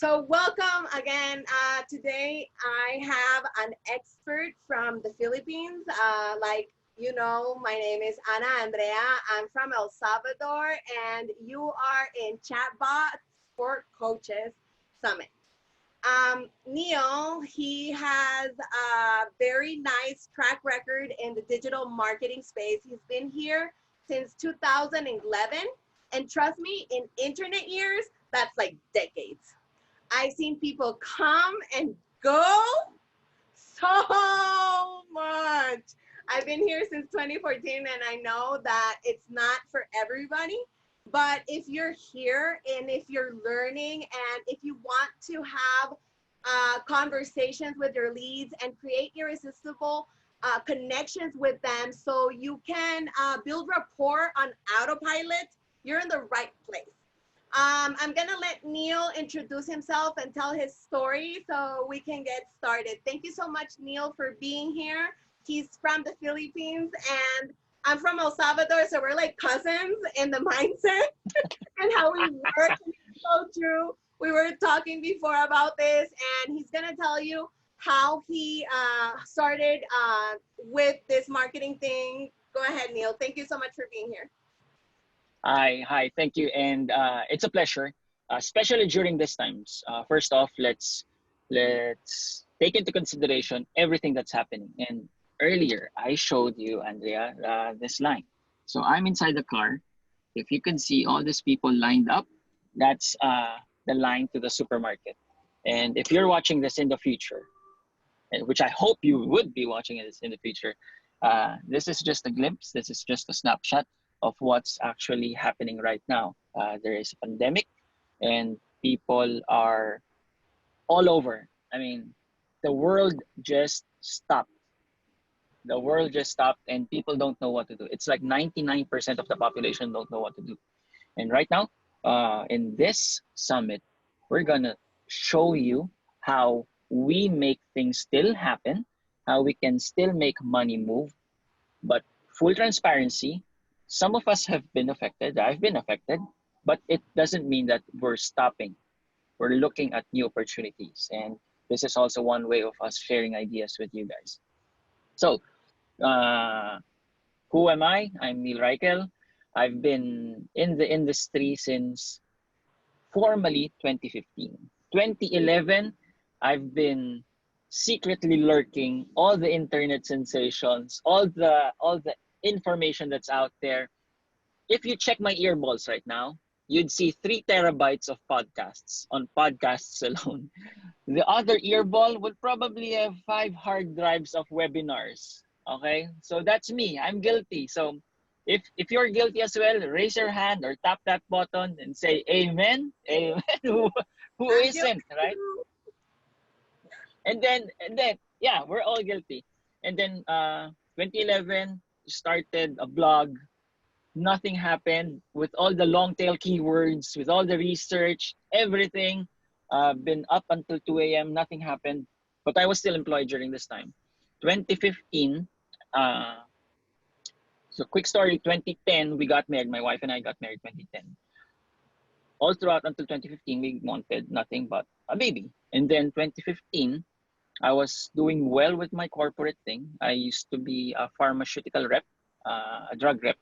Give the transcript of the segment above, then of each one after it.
So welcome again. Today I have an expert from the Philippines. My name is Ana Andrea. I'm from El Salvador, and you are in Chatbots for Coaches Summit. Neil, he has a very nice track record in the digital marketing space. He's been here since 2011, and trust me, in internet years, that's like decades. I've seen people come and go so much. I've been here since 2014, and I know that it's not for everybody. But if you're here and if you're learning and if you want to have conversations with your leads and create irresistible connections with them so you can build rapport on autopilot, you're in the right place. I'm gonna let Neil introduce himself and tell his story so we can get started. Thank you so much, Neil, for being here. He's from the Philippines and I'm from El Salvador, so we're like cousins in the mindset and how we work. It's so true. We were talking before about this, and he's gonna tell you how he started with this marketing thing. Go ahead, Neil. Thank you so much for being here. Hi, thank you, and it's a pleasure, especially during these times. First off, let's take into consideration everything that's happening. And earlier, I showed you, Andrea, this line. So I'm inside the car. If you can see all these people lined up, that's the line to the supermarket. And if you're watching this in the future, which I hope you would be watching this in the future, this is just a glimpse. This is just a snapshot of what's actually happening right now. There is a pandemic and people are all over. I mean, the world just stopped. The world just stopped and people don't know what to do. It's like 99% of the population don't know what to do. And right now, in this summit, we're gonna show you how we make things still happen, how we can still make money move, but full transparency. Some of us have been affected. I've been affected, but it doesn't mean that we're stopping. We're looking at new opportunities. And this is also one way of us sharing ideas with you guys. So, who am I? I'm Neil Riechl. I've been in the industry since formally 2015. 2011, I've been secretly lurking all the internet sensations, all the information that's out there. If you check my earballs right now, you'd see 3 terabytes of podcasts on podcasts alone. The other earball would probably have 5 hard drives of webinars. Okay, so that's me. I'm guilty. So if you're guilty as well, raise your hand or tap that button and say amen. Amen. Who isn't, right? And then yeah, we're all guilty. And then 2011 started a blog. Nothing happened with all the long tail keywords, with all the research, everything. Been up until 2 a.m. Nothing happened, but I was still employed during this time. 2015. So quick story. 2010 we got married. My wife and I got married 2010. All throughout until 2015 we wanted nothing but a baby. And then 2015 I was doing well with my corporate thing. I used to be a pharmaceutical rep, a drug rep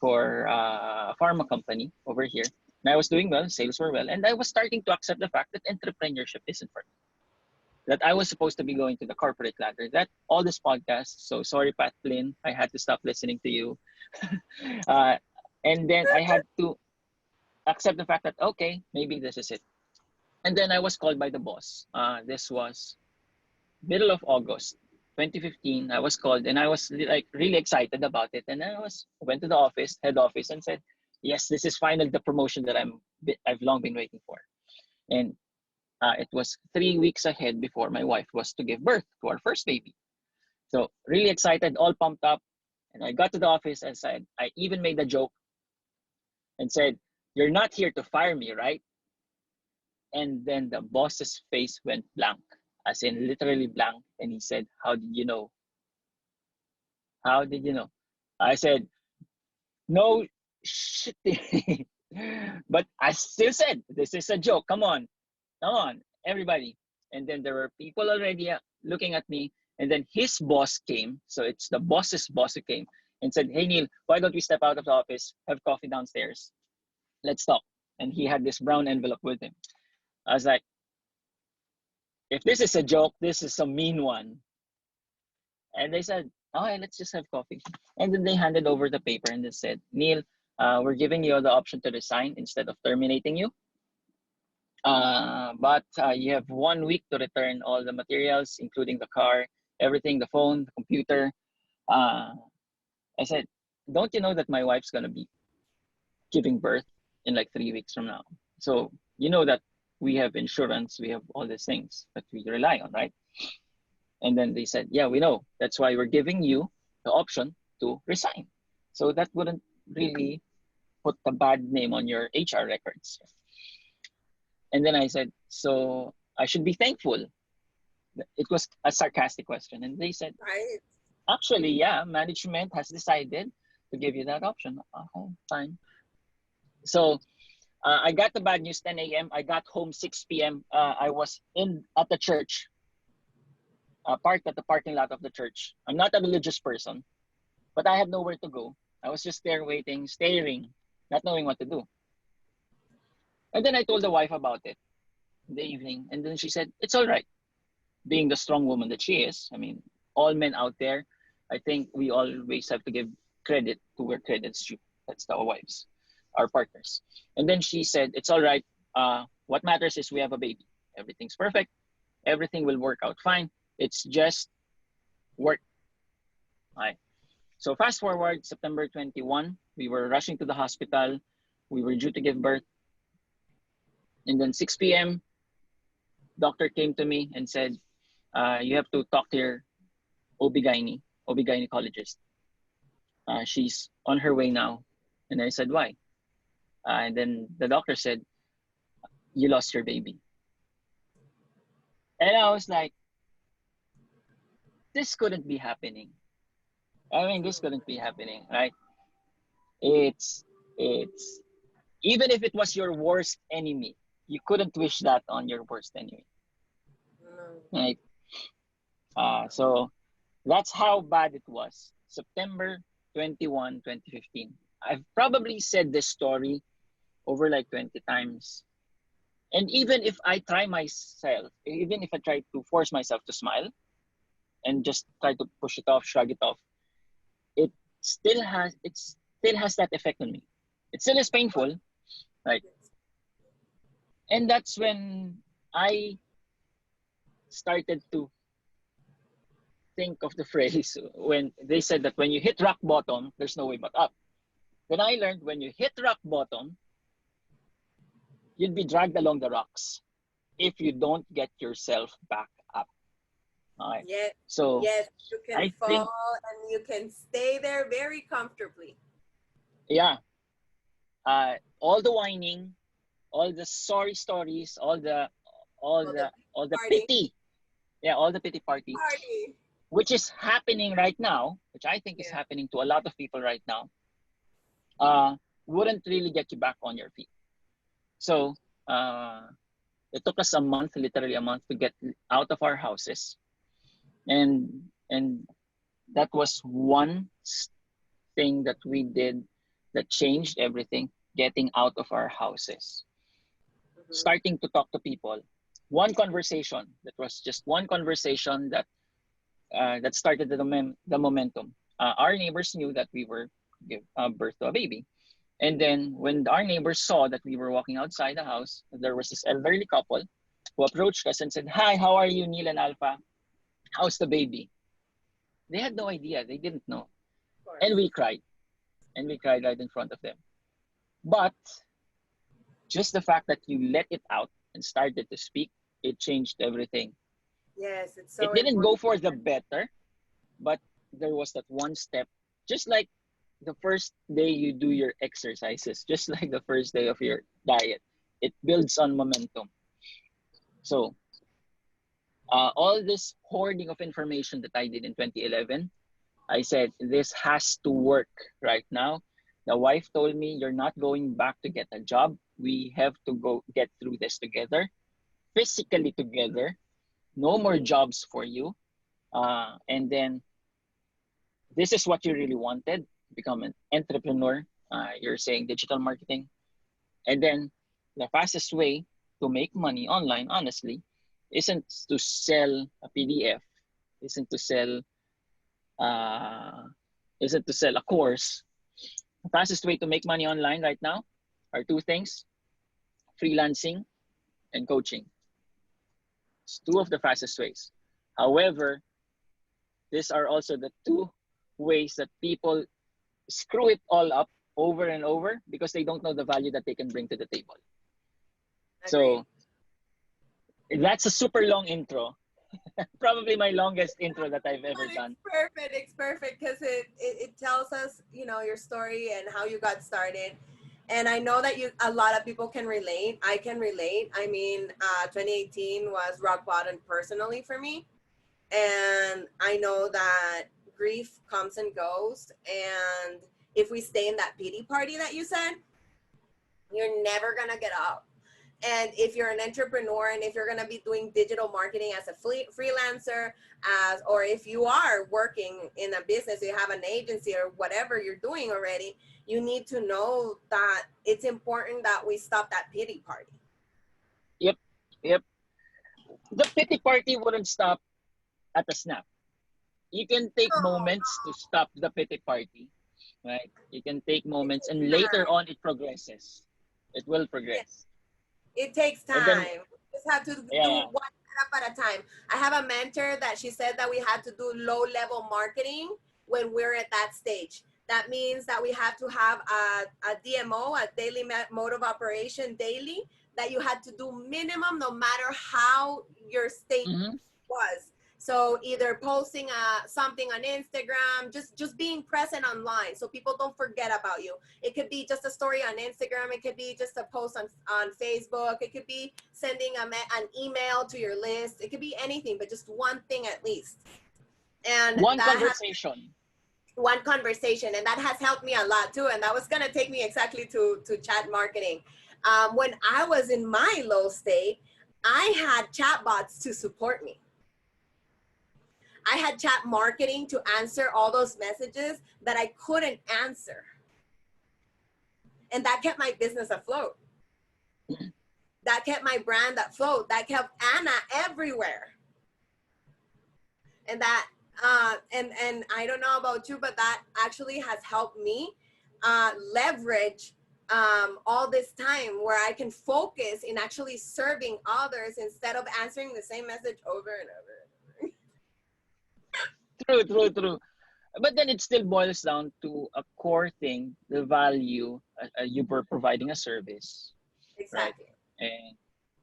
for a pharma company over here. And I was doing well, sales were well, and I was starting to accept the fact that entrepreneurship isn't for me. That I was supposed to be going to the corporate ladder. That all these podcasts, so sorry, Pat Flynn, I had to stop listening to you. And then I had to accept the fact that, okay, maybe this is it. And then I was called by the boss. This was middle of August 2015. I was called and I was like really excited about it. And I went to the office, head office, and said, yes, this is finally the promotion that I've long been waiting for. And it was 3 weeks ahead before my wife was to give birth to our first baby. So really excited, all pumped up. And I got to the office and said, I even made a joke and said, you're not here to fire me, right? And then the boss's face went blank, as in literally blank. And he said, how did you know? How did you know? I said, no shit. But I still said, this is a joke. Come on. come on, everybody. And then there were people already looking at me. And then his boss came. So it's the boss's boss who came and said, hey, Neil, why don't we step out of the office, have coffee downstairs? Let's talk. And he had this brown envelope with him. I was like, if this is a joke, this is a mean one. And they said, all right, let's just have coffee. And then they handed over the paper and they said, Neil, we're giving you the option to resign instead of terminating you. But you have 1 week to return all the materials, including the car, everything, the phone, the computer. I said, don't you know that my wife's going to be giving birth in like 3 weeks from now? So you know that we have insurance, we have all these things that we rely on, right? And then they said, yeah, we know. That's why we're giving you the option to resign. So that wouldn't really put a bad name on your HR records. And then I said, so I should be thankful. It was a sarcastic question. And they said, Right. actually, yeah, management has decided to give you that option. Okay, fine. So I got the bad news 10 a.m. I got home 6 p.m. I was at the church, parked at the parking lot of the church. I'm not a religious person, but I had nowhere to go. I was just there waiting, staring, not knowing what to do. And then I told the wife about it in the evening. And then she said, it's all right. Being the strong woman that she is, I mean, all men out there, I think we always have to give credit to where credit's due. That's our wives, our partners. And then she said, it's all right. What matters is we have a baby. Everything's perfect. Everything will work out fine. It's just work. All right. So fast forward, September 21, we were rushing to the hospital. We were due to give birth. And then 6 p.m., doctor came to me and said, you have to talk to your OB-gynecologist. She's on her way now. And I said, why? And then the doctor said, you lost your baby. And I was like, this couldn't be happening. I mean, this couldn't be happening, right? It's even if it was your worst enemy, you couldn't wish that on your worst enemy, right? So that's how bad it was. September 21, 2015. I've probably said this story over like 20 times. And even if I try to force myself to smile and just try to push it off, shrug it off, it still has that effect on me. It still is painful, right? And that's when I started to think of the phrase when they said that when you hit rock bottom, there's no way but up. Then I learned when you hit rock bottom, you'll be dragged along the rocks if you don't get yourself back up. All right. Yes. So yes, you can I fall think, and you can stay there very comfortably. yeah, all the whining, all the sorry stories, all the Party. pity, yeah, all the pity party, which is happening right now, which I think is happening to a lot of people right now, wouldn't really get you back on your feet. So it took us literally a month, to get out of our houses, and that was one thing that we did that changed everything: getting out of our houses, starting to talk to people. One conversation, that was just one conversation that started the momentum. Our neighbors knew that we were giving birth to a baby. And then when our neighbors saw that we were walking outside the house, there was this elderly couple who approached us and said, hi, how are you, Neil and Alpha? How's the baby? They had no idea. They didn't know. And we cried. And we cried right in front of them. But just the fact that you let it out and started to speak, it changed everything. Yes, it's so It didn't go for the better, but there was that one step, just like the first day you do your exercises, just like the first day of your diet. It builds on momentum. So all this hoarding of information that I did in 2011, I said, this has to work right now. The wife told me, you're not going back to get a job. We have to go get through this together. physically together, no more jobs for you. And then this is what you really wanted, become an entrepreneur. You're saying digital marketing. And then the fastest way to make money online, honestly, isn't to sell a PDF, isn't to sell uh, isn't to sell a course. The fastest way to make money online right now are two things: freelancing and coaching. It's two of the fastest ways. However, these are also the two ways that people screw it all up over and over because they don't know the value that they can bring to the table. Agreed. So that's a super long intro. Probably my longest intro that I've ever But done. it's perfect because it tells us, you know, your story and how you got started. And I know that a lot of people can relate. I can relate. I mean, 2018 was rock bottom personally for me. And I know that grief comes and goes. And if we stay in that pity party that you said, you're never going to get out. And if you're an entrepreneur and if you're going to be doing digital marketing as a freelancer, or if you are working in a business, you have an agency or whatever you're doing already, you need to know that it's important that we stop that pity party. Yep, yep. The pity party wouldn't stop at a snap. You can take No, moments to stop the pity party, right? You can take it moments takes and later time. on it progresses. It will Yeah, progress. it takes And then, time. We just have to do yeah, one step at a time. I have a mentor that she said that we had to do low level marketing when we're at that stage. That means that we have to have a DMO, a daily mode of operation daily, that you had to do minimum no matter how your state mm-hmm. was. So either posting something on Instagram, just being present online so people don't forget about you. It could be just a story on Instagram. It could be just a post on Facebook. It could be sending an email to your list. It could be anything, but just one thing at least. And One that has conversation. one conversation, and that has helped me a lot too. And that was gonna take me exactly to chat marketing. When I was in my low state, I had chatbots to support me. I had chat marketing to answer all those messages that I couldn't answer. And that kept my business afloat. That kept my brand afloat. That kept Anna everywhere. And that, and I don't know about you, but that actually has helped me leverage all this time where I can focus in actually serving others instead of answering the same message over and over. True, true, true. But then it still boils down to a core thing, the value you were providing a service, right? Exactly.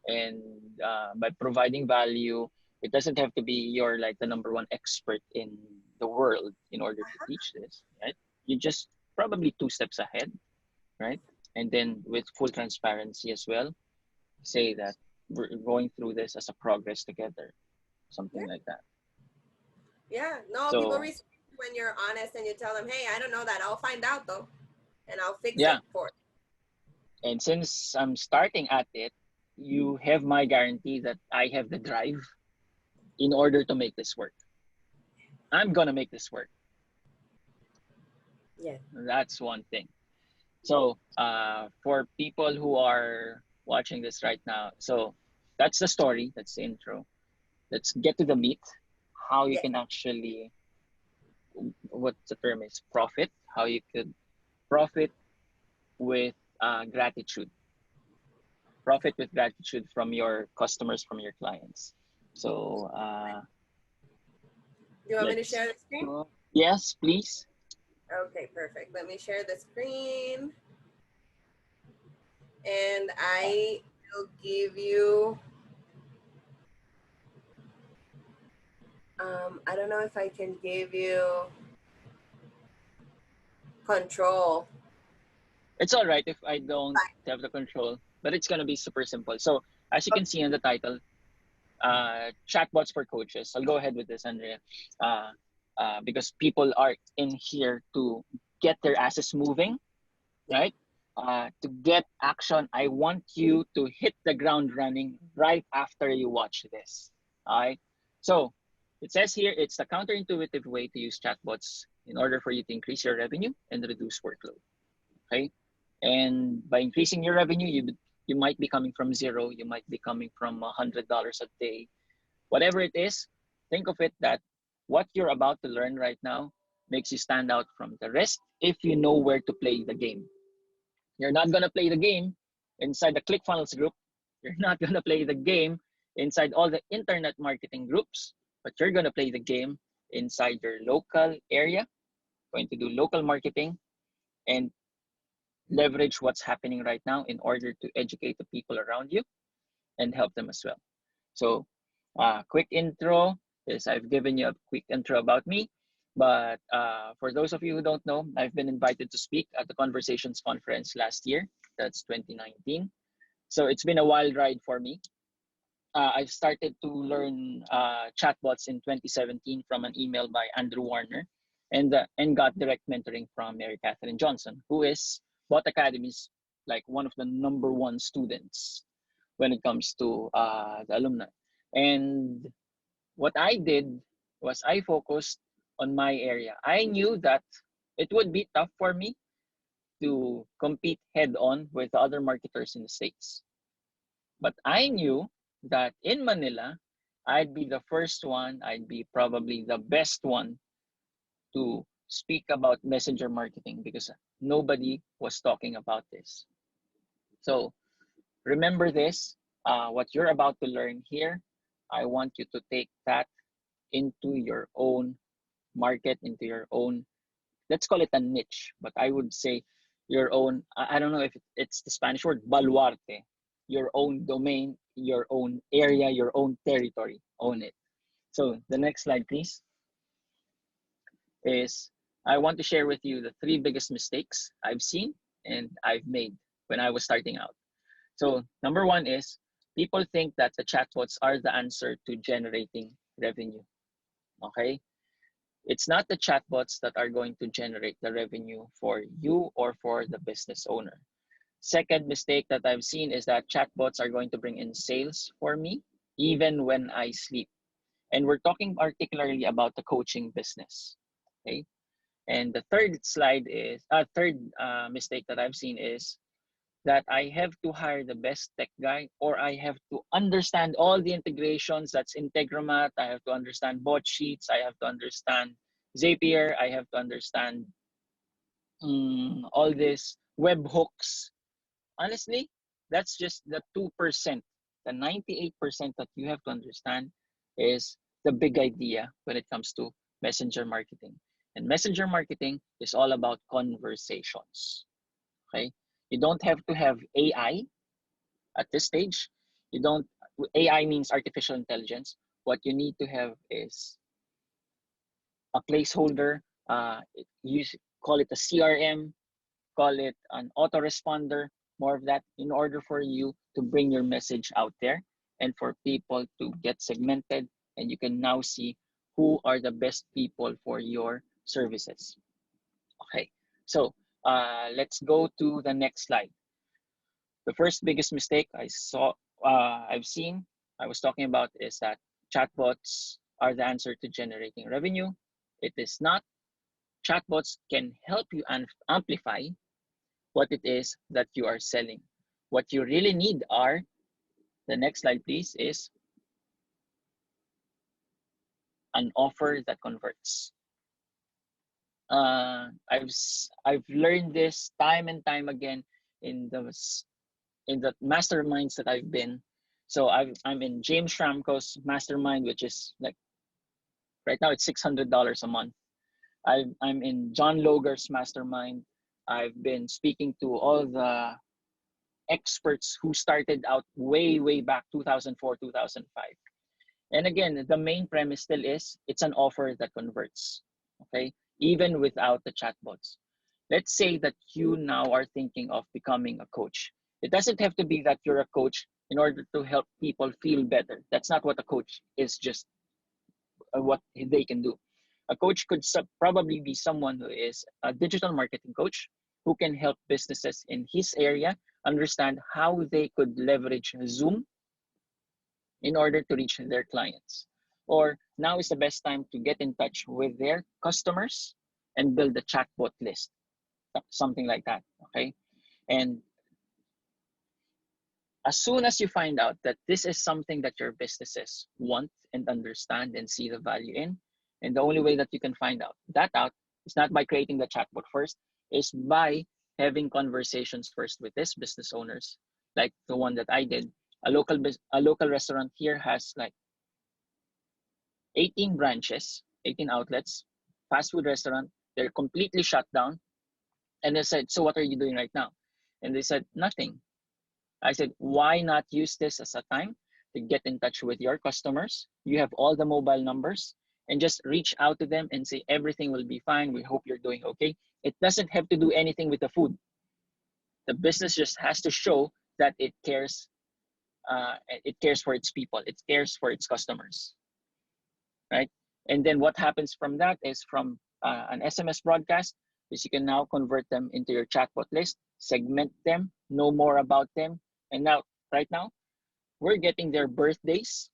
And by providing value, it doesn't have to be you're like the number one expert in the world in order to teach this, right? You just probably two steps ahead, right? And then with full transparency as well, say that we're going through this as a progress together, something Yeah. like that. Yeah. No, people So respect you when you're honest and you tell them, hey, I don't know that. I'll find out though. And I'll fix yeah, it for it. and since I'm starting at it, you have my guarantee that I have the drive in order to make this work. I'm gonna make this work. Yeah. That's one thing. So for people who are watching this right now, so that's the story, that's the intro. Let's get to the meat, how you Yeah. can actually, what the term is, profit, how you could profit with gratitude, profit with gratitude from your customers, from your clients. So Do you want me to let's share the screen? go. Yes, please. Okay, perfect. Let me share the screen. And I will give you, I don't know if I can give you control. It's all right if I don't have the control, but it's gonna be super simple. So as you can see in the title, chatbots for coaches. I'll go ahead with this, Andrea, uh, because people are in here to get their asses moving, right? to get action. I want you to hit the ground running right after you watch this. All right. So it says here it's the counterintuitive way to use chatbots in order for you to increase your revenue and reduce workload. Okay. And by increasing your revenue, you might be coming from zero. You might be coming from $100 a day. Whatever it is, think of it that what you're about to learn right now makes you stand out from the rest if you know where to play the game. You're not going to play the game inside the ClickFunnels group. You're not going to play the game inside all the internet marketing groups, but you're going to play the game inside your local area, going to do local marketing and leverage what's happening right now in order to educate the people around you and help them as well. So, quick intro is I've given you a quick intro about me. But for those of you who don't know, I've been invited to speak at the Conversations Conference last year. That's 2019. So it's been a wild ride for me. I've started to learn chatbots in 2017 from an email by Andrew Warner and got direct mentoring from Mary Catherine Johnson, who is Bot Academy's like one of the number one students when it comes to the alumni. And what I did was I focused on my area. I knew that it would be tough for me to compete head on with other marketers in the States. But I knew that in Manila, I'd be the first one, I'd be probably the best one to speak about messenger marketing because nobody was talking about this. So remember this, what you're about to learn here, I want you to take that into your own market, into your own, let's call it a niche, but I would say your own, I don't know if it's the Spanish word, baluarte, your own domain, your own area, your own territory, own it. So the next slide, please, is I want to share with you the three biggest mistakes I've seen and I've made when I was starting out. So number one is people think that the chatbots are the answer to generating revenue. Okay. It's not the chatbots that are going to generate the revenue for you or for the business owner. Second mistake that I've seen is that chatbots are going to bring in sales for me even when I sleep. And we're talking particularly about the coaching business. Okay. And the third mistake that I've seen is that I have to hire the best tech guy or I have to understand all the integrations. That's Integromat. I have to understand bot sheets. I have to understand Zapier. I have to understand all this web hooks. Honestly, that's just the 2%. The 98% that you have to understand is the big idea when it comes to messenger marketing. And messenger marketing is all about conversations. Okay? You don't have to have AI at this stage. You don't AI means artificial intelligence. What you need to have is a placeholder, use call it a CRM, call it an autoresponder, more of that in order for you to bring your message out there and for people to get segmented and you can now see who are the best people for your services. Okay, so let's go to the next slide. The first biggest mistake I've seen, I was talking about is that chatbots are the answer to generating revenue. It is not. Chatbots can help you amplify what it is that you are selling. What you really need are, the next slide please, is an offer that converts. I've learned this time and time again in the masterminds that I've been. So I'm in James Schramko's mastermind, which is like right now it's $600 a month. I'm in John Logar's mastermind. I've been speaking to all the experts who started out way back 2004, 2005. And again, the main premise still is it's an offer that converts, okay? Even without the chatbots. Let's say that you now are thinking of becoming a coach. It doesn't have to be that you're a coach in order to help people feel better. That's not what a coach is, just what they can do. A coach could probably be someone who is a digital marketing coach, who can help businesses in his area understand how they could leverage Zoom in order to reach their clients. Or now is the best time to get in touch with their customers and build a chatbot list, something like that. Okay. And as soon as you find out that this is something that your businesses want and understand and see the value in, and the only way that you can find out that out is not by creating the chatbot first, is by having conversations first with these business owners, like the one that I did. A local restaurant here has like 18 branches, 18 outlets, fast food restaurant. They're completely shut down. And they said, "So what are you doing right now?" And they said, "Nothing." I said, "Why not use this as a time to get in touch with your customers? You have all the mobile numbers and just reach out to them and say, everything will be fine. We hope you're doing okay." It doesn't have to do anything with the food. The business just has to show that it cares for its people. It cares for its customers, right? And then what happens from that is from an SMS broadcast is you can now convert them into your chatbot list, segment them, know more about them. And now, right now, we're getting their birthdays.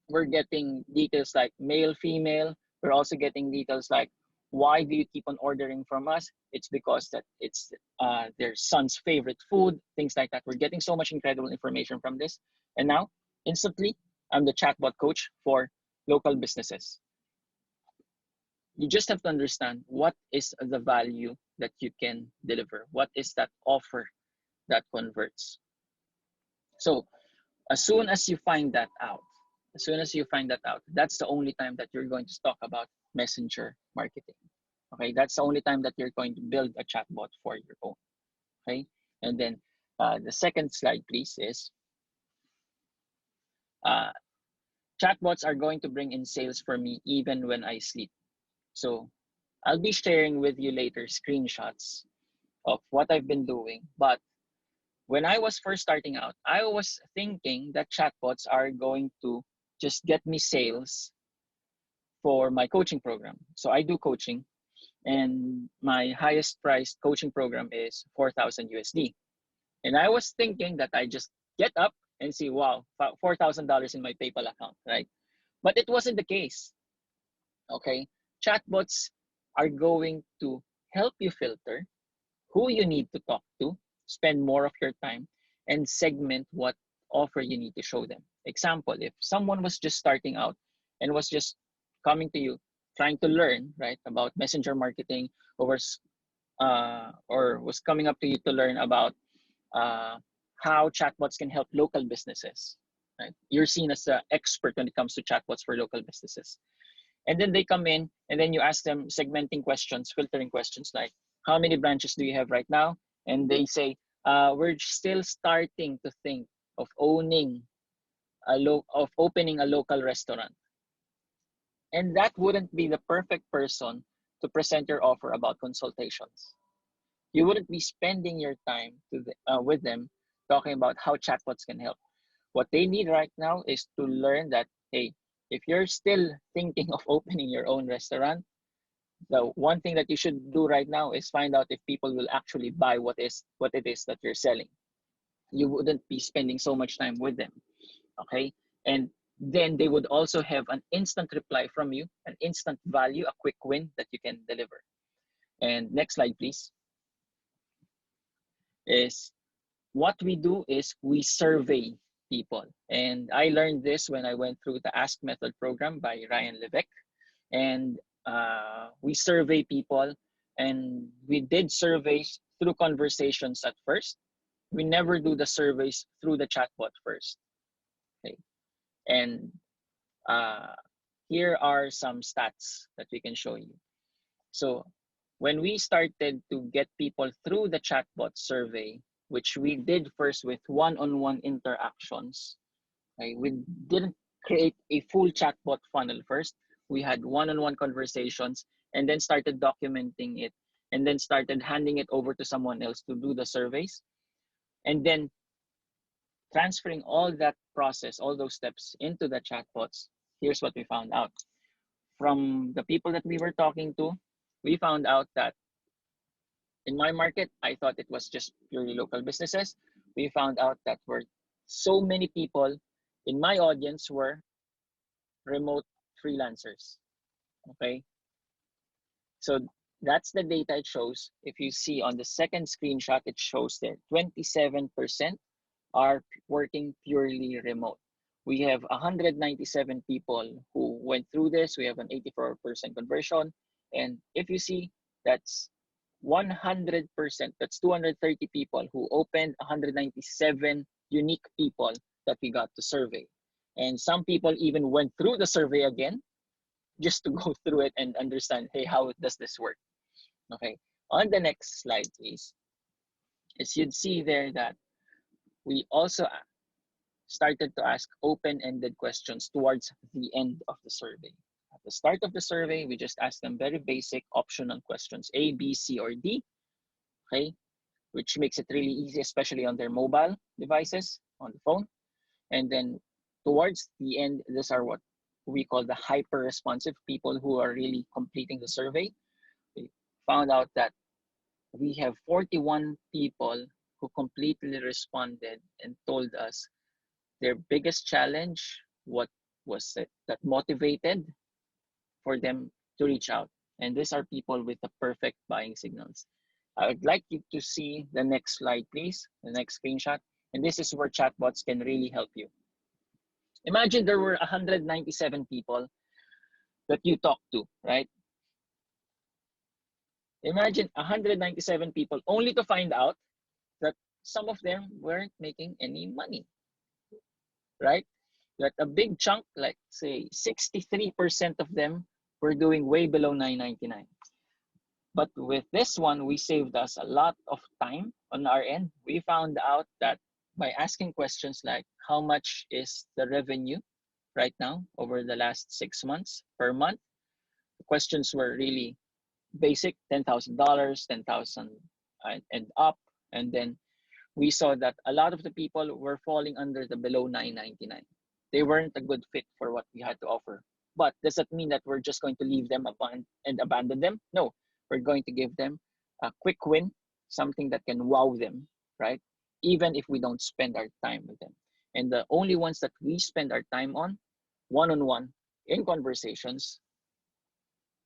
We're getting details like male, female. We're also getting details like, why do you keep on ordering from us? It's because that it's their son's favorite food, things like that. We're getting so much incredible information from this. And now, instantly, I'm the chatbot coach for local businesses. You just have to understand what is the value that you can deliver. What is that offer that converts? So as soon as you find that out, that's the only time that you're going to talk about messenger marketing. Okay, that's the only time that you're going to build a chatbot for your own. Okay, and then the second slide, please, is uh, chatbots are going to bring in sales for me even when I sleep. So I'll be sharing with you later screenshots of what I've been doing. But when I was first starting out, I was thinking that chatbots are going to just get me sales for my coaching program. So I do coaching, and my highest priced coaching program is 4,000 USD. And I was thinking that I just get up and see, wow, $4,000 in my PayPal account, right? But it wasn't the case. Okay, chatbots are going to help you filter who you need to talk to, spend more of your time, and segment what offer you need to show them. Example, if someone was just starting out and was just coming to you trying to learn, right, about messenger marketing, or was coming up to you to learn about uh, how chatbots can help local businesses, right? You're seen as an expert when it comes to chatbots for local businesses. And then they come in, and then you ask them segmenting questions, filtering questions like, how many branches do you have right now? And they say, we're still starting to think of of opening a local restaurant. And that wouldn't be the perfect person to present your offer about consultations. You wouldn't be spending your time with them talking about how chatbots can help. What they need right now is to learn that, hey, if you're still thinking of opening your own restaurant, the one thing that you should do right now is find out if people will actually buy what it is that you're selling. You wouldn't be spending so much time with them. Okay, and then they would also have an instant reply from you, an instant value, a quick win that you can deliver. And next slide, please. Is what we do is we survey people. And I learned this when I went through the Ask Method program by Ryan Levesque. And we survey people, and we did surveys through conversations at first. We never do the surveys through the chatbot first. Okay. And here are some stats that we can show you. So when we started to get people through the chatbot survey, which we did first with one-on-one interactions, okay, we didn't create a full chatbot funnel first. We had one-on-one conversations and then started documenting it and then started handing it over to someone else to do the surveys. And then transferring all that process, all those steps into the chatbots. Here's what we found out. From the people that we were talking to, we found out that In my market, I thought it was just purely local businesses. We found out that were so many people in my audience were remote freelancers. Okay, so that's the data it shows. If you see on the second screenshot, it shows there 27% are working purely remote. We have 197 people who went through this. We have an 84% conversion. And if you see, that's 100%, that's 230 people who opened, 197 unique people that we got to survey. And some people even went through the survey again just to go through it and understand, hey, how does this work? Okay, on the next slide, please. As you'd see there that we also started to ask open-ended questions towards the end of the survey. At the start of the survey, we just asked them very basic optional questions, A, B, C, or D, okay, which makes it really easy, especially on their mobile devices, on the phone. And then towards the end, these are what we call the hyper-responsive people who are really completing the survey. We found out that we have 41 people who completely responded and told us their biggest challenge, what was it that motivated for them to reach out. And these are people with the perfect buying signals. I would like you to see the next slide, please, the next screenshot. And this is where chatbots can really help you. Imagine there were 197 people that you talked to, right? Imagine 197 people only to find out that some of them weren't making any money, right? That a big chunk, like say 63% of them were doing way below 999. But with this one, we saved us a lot of time on our end. We found out that by asking questions like how much is the revenue right now over the last 6 months per month, the questions were really basic, $10,000, 10,000 and up. And then we saw that a lot of the people were falling under the below 999. They weren't a good fit for what we had to offer. But does that mean that we're just going to leave them and abandon them? No, we're going to give them a quick win, something that can wow them, right? Even if we don't spend our time with them. And the only ones that we spend our time on, one-on-one in conversations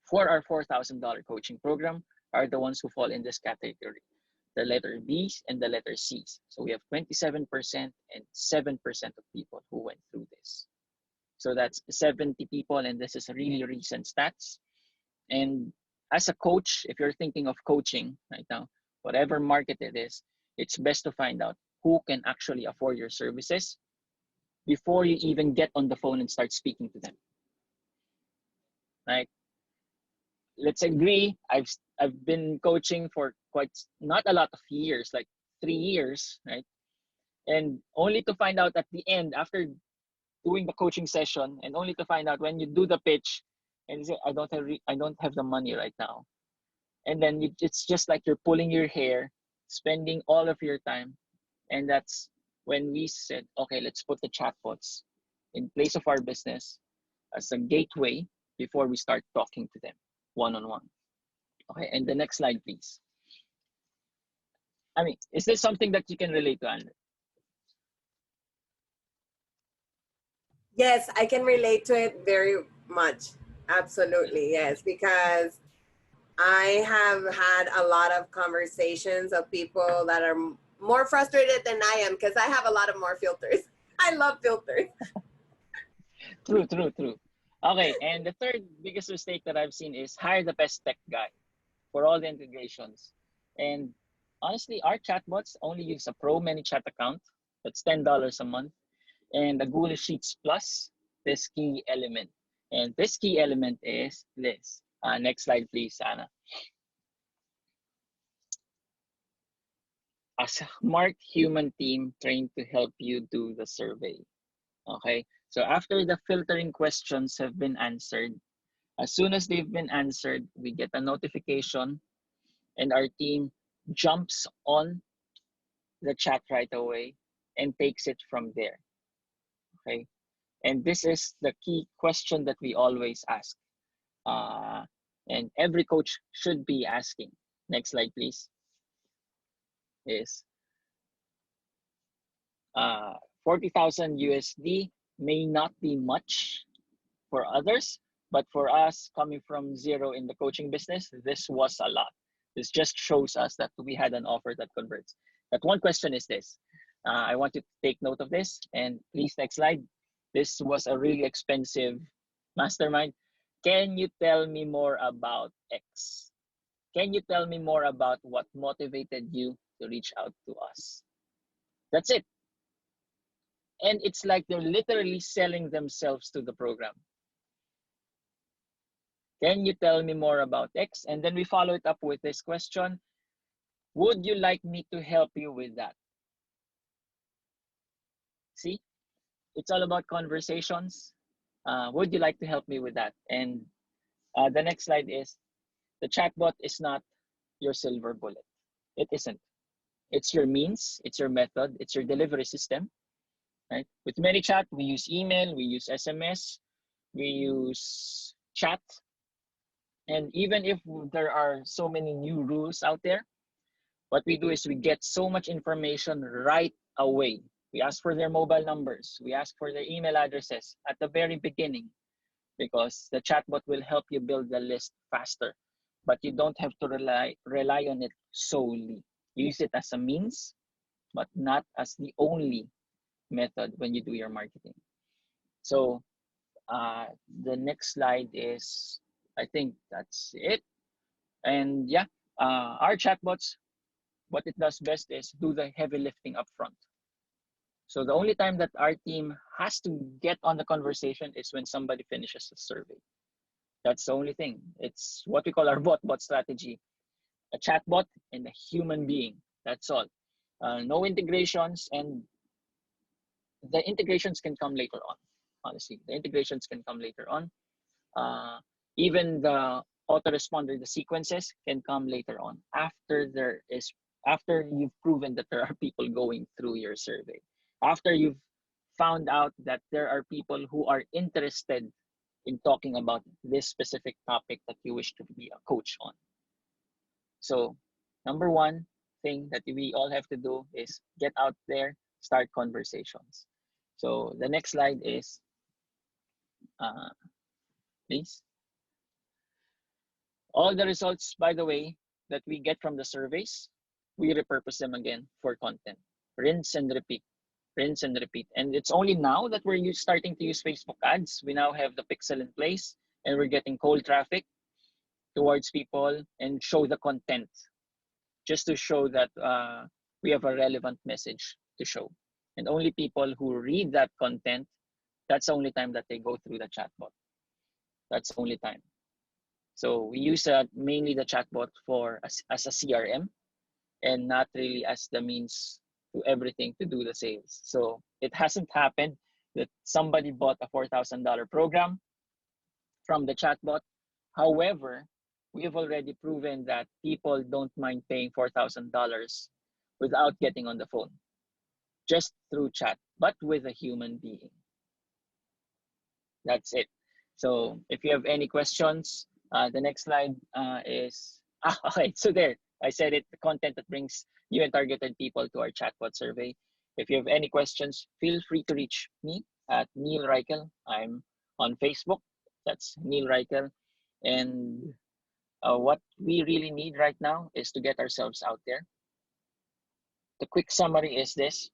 for our $4,000 coaching program are the ones who fall in this category, the letter B's and the letter C's. So we have 27% and 7% of people who went through this. So that's 70 people, and this is really recent stats. And as a coach, if you're thinking of coaching right now, whatever market it is, it's best to find out who can actually afford your services before you even get on the phone and start speaking to them. Right? Let's agree, I've been coaching for quite not a lot of years, like 3 years, right? And only to find out at the end, after doing the coaching session, and only to find out when you do the pitch and you say, I don't have the money right now. And then it's just like you're pulling your hair, spending all of your time. And that's when we said, okay, let's put the chatbots in place of our business as a gateway before we start talking to them one-on-one. Okay, and the next slide, please. I mean, is this something that you can relate to, Andrew? Yes, I can relate to it very much. Absolutely, yes, because I have had a lot of conversations of people that are more frustrated than I am because I have a lot of more filters. I love filters. True. Okay, and the third biggest mistake that I've seen is hire the best tech guy for all the integrations. And honestly, our chatbots only use a Pro ManyChat account. That's $10 a month. And the Google Sheets Plus, this key element. And this key element is this. Next slide, please, Anna. A smart human team trained to help you do the survey. Okay, so after the filtering questions have been answered, as soon as they've been answered, we get a notification and our team jumps on the chat right away and takes it from there. Okay, and this is the key question that we always ask. And every coach should be asking. Next slide, please. is 40,000 USD may not be much for others, but for us coming from zero in the coaching business, this was a lot. This just shows us that we had an offer that converts. But one question is this. I want you to take note of this, and please next slide. This was a really expensive mastermind. Can you tell me more about X? Can you tell me more about what motivated you to reach out to us? That's it. And it's like they're literally selling themselves to the program. Can you tell me more about X? And then we follow it up with this question. Would you like me to help you with that? See, it's all about conversations. Would you like to help me with that? And the next slide is, the chatbot is not your silver bullet. It isn't. It's your means, it's your method, it's your delivery system. Right? With ManyChat, we use email, we use SMS, we use chat. And even if there are so many new rules out there, what we do is we get so much information right away. We ask for their mobile numbers. We ask for their email addresses at the very beginning, because the chatbot will help you build the list faster. But you don't have to rely on it solely. Use it as a means, but not as the only method when you do your marketing. So the next slide is, I think that's it. And yeah, our chatbots, what it does best is do the heavy lifting up front. So the only time that our team has to get on the conversation is when somebody finishes the survey. That's the only thing. It's what we call our bot strategy. A chatbot and a human being. That's all. No integrations, and the integrations can come later on. Honestly, the integrations can come later on. Even the autoresponder, the sequences can come later on after you've proven that there are people going through your survey, after you've found out that there are people who are interested in talking about this specific topic that you wish to be a coach on. So number one thing that we all have to do is get out there, start conversations. So the next slide is, please. All the results, by the way, that we get from the surveys, we repurpose them again for content. Rinse and repeat, rinse and repeat. And it's only now that we're starting to use Facebook ads. We now have the pixel in place, and we're getting cold traffic towards people and show the content just to show that we have a relevant message to show. And only people who read that content, that's the only time that they go through the chatbot. That's the only time. So we use mainly the chatbot as a CRM, and not really as the means to everything to do the sales. So it hasn't happened that somebody bought a $4,000 program from the chatbot. However, we have already proven that people don't mind paying $4,000 without getting on the phone, just through chat, but with a human being. That's it. So if you have any questions, the next slide is, okay, so there, I said it, the content that brings new and targeted people to our chatbot survey. If you have any questions, feel free to reach me at Neil Riechl. I'm on Facebook, that's Neil Riechl. And what we really need right now is to get ourselves out there. The quick summary is this: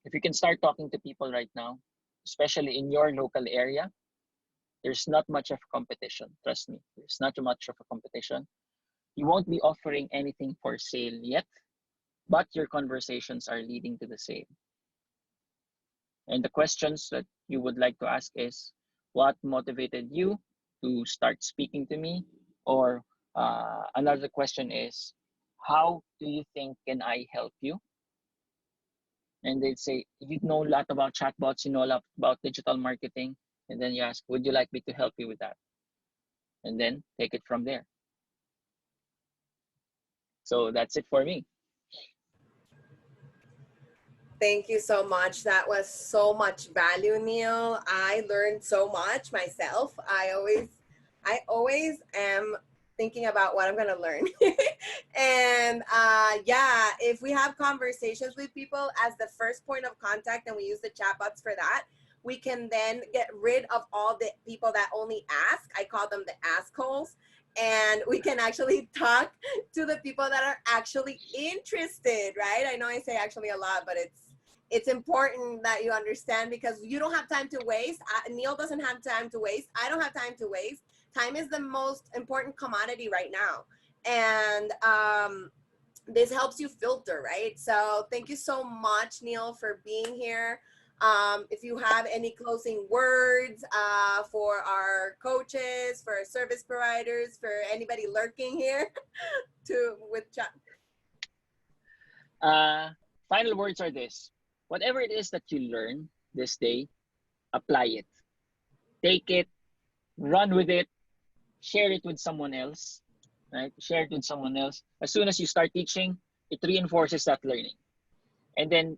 if you can start talking to people right now, especially in your local area, there's not much of a competition. Trust me, there's not too much of a competition. You won't be offering anything for sale yet, but your conversations are leading to the sale. And the questions that you would like to ask is, what motivated you to start speaking to me? Or another question is, how do you think can I help you? And they'd say, you know a lot about chatbots, you know a lot about digital marketing. And then you ask, would you like me to help you with that? And then take it from there. So that's it for me. Thank you so much. That was so much value, Neil. I learned so much myself. I always am thinking about what I'm going to learn. And yeah, if we have conversations with people as the first point of contact and we use the chatbots for that, we can then get rid of all the people that only ask. I call them the assholes. And we can actually talk to the people that are actually interested, right? I know I say actually a lot, but it's important that you understand, because you don't have time to waste. Neil doesn't have time to waste. I don't have time to waste. Time is the most important commodity right now. And this helps you filter, right? So thank you so much, Neil, for being here. If you have any closing words for our coaches, for our service providers, for anybody lurking here to with chat. Final words are this: whatever it is that you learn this day, apply it, take it, run with it, share it with someone else, right? Share it with someone else. As soon as you start teaching, it reinforces that learning. And then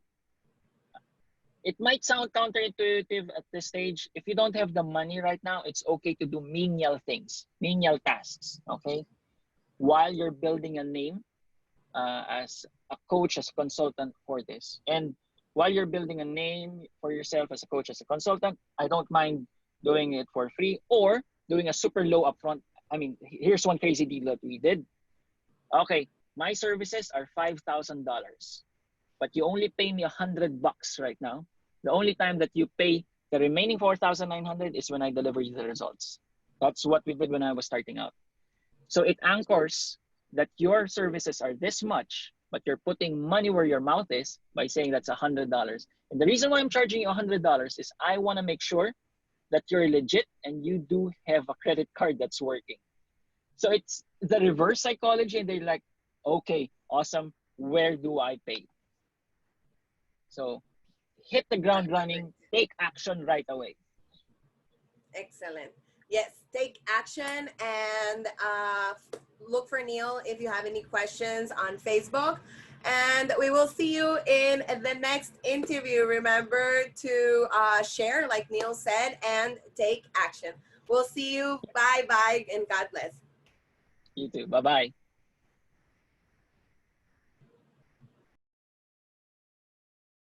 it might sound counterintuitive at this stage. If you don't have the money right now, it's okay to do menial things, menial tasks, okay? While you're building a name as a coach, as a consultant for this. And while you're building a name for yourself as a coach, as a consultant, I don't mind doing it for free or doing a super low upfront. I mean, here's one crazy deal that we did. Okay, my services are $5,000, but you only pay me $100 right now. The only time that you pay the remaining 4,900 is when I deliver you the results. That's what we did when I was starting out. So it anchors that your services are this much, but you're putting money where your mouth is by saying that's $100. And the reason why I'm charging you $100 is I want to make sure that you're legit and you do have a credit card that's working. So it's the reverse psychology, and they're like, okay, awesome, where do I pay? So hit the ground running, take action right away. Excellent. Yes, take action, and look for Neil if you have any questions on Facebook. And we will see you in the next interview. Remember to share, like Neil said, and take action. We'll see you. Bye bye, and God bless. You too. Bye-bye.